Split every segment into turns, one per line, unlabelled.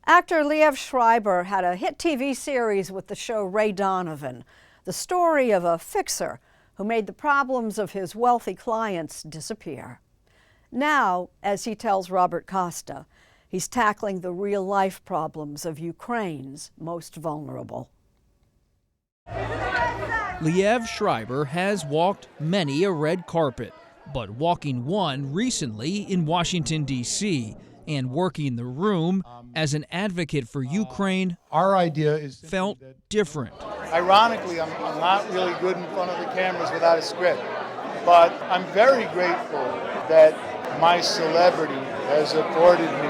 Actor Liev Schreiber had a hit TV series with the show Ray Donovan, the story of a fixer who made the problems of his wealthy clients disappear. Now, as he tells Robert Costa, he's tackling the real-life problems of Ukraine's most vulnerable.
Liev Schreiber has walked many a red carpet, but walking one recently in Washington, D.C., and working the room as an advocate for Ukraine,
our idea is
felt different.
Ironically, I'm not really good in front of the cameras without a script, but I'm very grateful that my celebrity has afforded me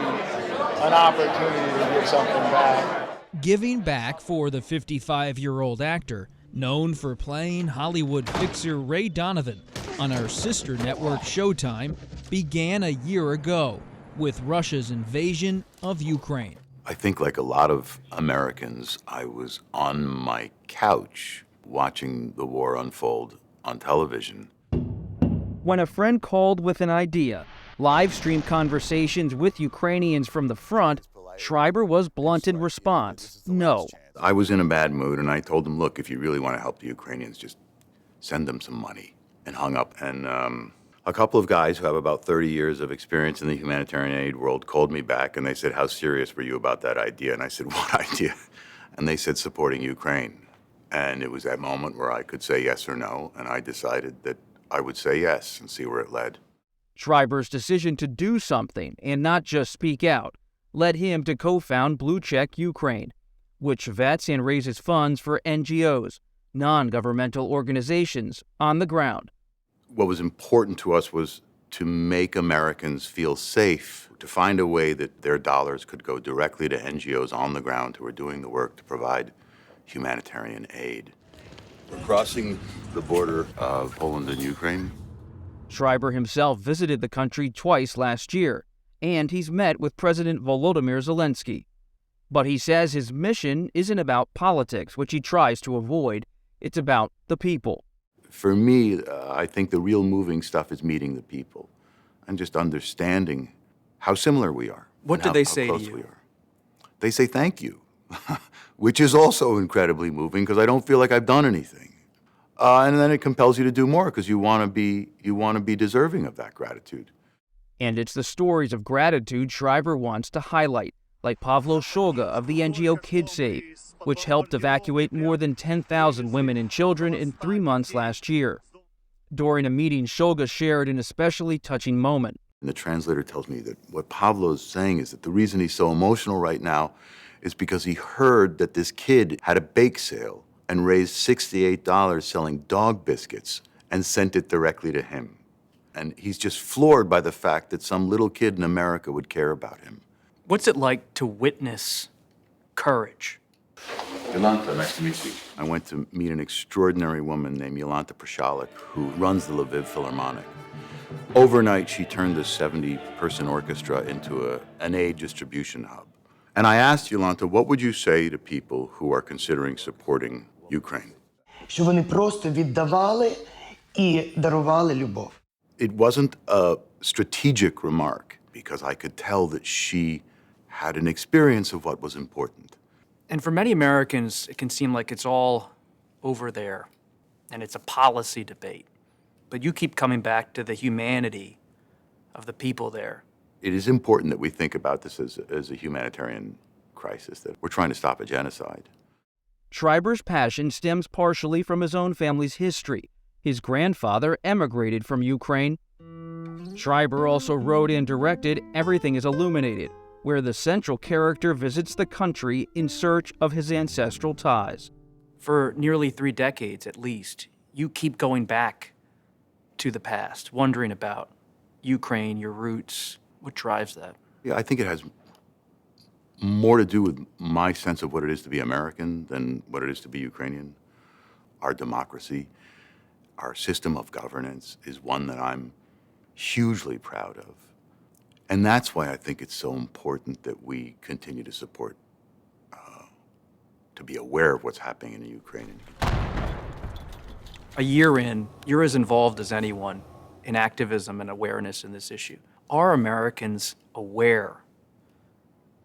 an opportunity to give something back.
Giving back for the 55-year-old actor, known for playing Hollywood fixer Ray Donovan on our sister network Showtime, began a year ago with Russia's invasion of Ukraine.
I think like a lot of Americans, I was on my couch watching the war unfold on television.
When a friend called with an idea, live stream conversations with Ukrainians from the front, Schreiber was blunt in response, no.
I was in a bad mood and I told him, look, if you really want to help the Ukrainians, just send them some money, and hung up. And a couple of guys who have about 30 years of experience in the humanitarian aid world called me back and they said, how serious were you about that idea? And I said, what idea? And they said, supporting Ukraine. And it was that moment where I could say yes or no, and I decided that I would say yes and see where it led.
Schreiber's decision to do something and not just speak out led him to co-found Blue Check Ukraine, which vets and raises funds for NGOs, non-governmental organizations, on the ground.
What was important to us was to make Americans feel safe, to find a way that their dollars could go directly to NGOs on the ground who are doing the work to provide humanitarian aid. We're crossing the border of Poland and Ukraine.
Schreiber himself visited the country twice last year, and he's met with President Volodymyr Zelensky. But he says his mission isn't about politics, which he tries to avoid. It's about the people.
For me, I think the real moving stuff is meeting the people and just understanding how similar we are.
What do they say to you?
They say thank you, which is also incredibly moving because I don't feel like I've done anything. And then it compels you to do more because you want to be deserving of that gratitude.
And it's the stories of gratitude Schreiber wants to highlight, like Pavlo Shoga of the NGO KidSave, which helped evacuate more than 10,000 women and children in 3 months last year. During a meeting, Shoga shared an especially touching moment.
And the translator tells me that what Pavlo's saying is that the reason he's so emotional right now is because he heard that this kid had a bake sale and raised $68 selling dog biscuits and sent it directly to him. And he's just floored by the fact that some little kid in America would care about him.
What's it like to witness courage?
Yolanta, nice to meet you. I went to meet an extraordinary woman named Yolanta Prashalik, who runs the Lviv Philharmonic. Overnight, she turned this 70-person orchestra into an aid distribution hub. And I asked Yolanta, what would you say to people who are considering supporting Ukraine?
Що вони просто віддавали і дарували любов.
It wasn't a strategic remark, because I could tell that she had an experience of what was important.
And for many Americans, it can seem like it's all over there, and it's a policy debate. But you keep coming back to the humanity of the people there.
It is important that we think about this as a humanitarian crisis, that we're trying to stop a genocide.
Schreiber's passion stems partially from his own family's history. His grandfather emigrated from Ukraine. Schreiber also wrote and directed Everything is Illuminated, where the central character visits the country in search of his ancestral ties.
For nearly 3 decades, at least, you keep going back to the past, wondering about Ukraine, your roots. What drives that?
Yeah, I think it has more to do with my sense of what it is to be American than what it is to be Ukrainian. Our democracy, our system of governance is one that I'm hugely proud of. And that's why I think it's so important that we continue to support, to be aware of what's happening in the Ukraine.
A year in, you're as involved as anyone in activism and awareness in this issue. Are Americans aware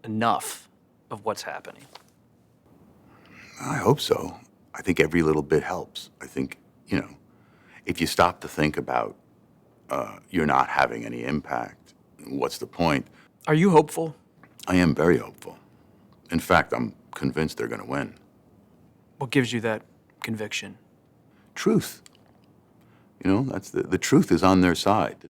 enough of what's happening?
I hope so. I think every little bit helps. I think, if you stop to think about you're not having any impact, what's the point?
Are you hopeful?
I am very hopeful. In fact, I'm convinced they're going to win.
What gives you that conviction?
Truth. That's the truth is on their side.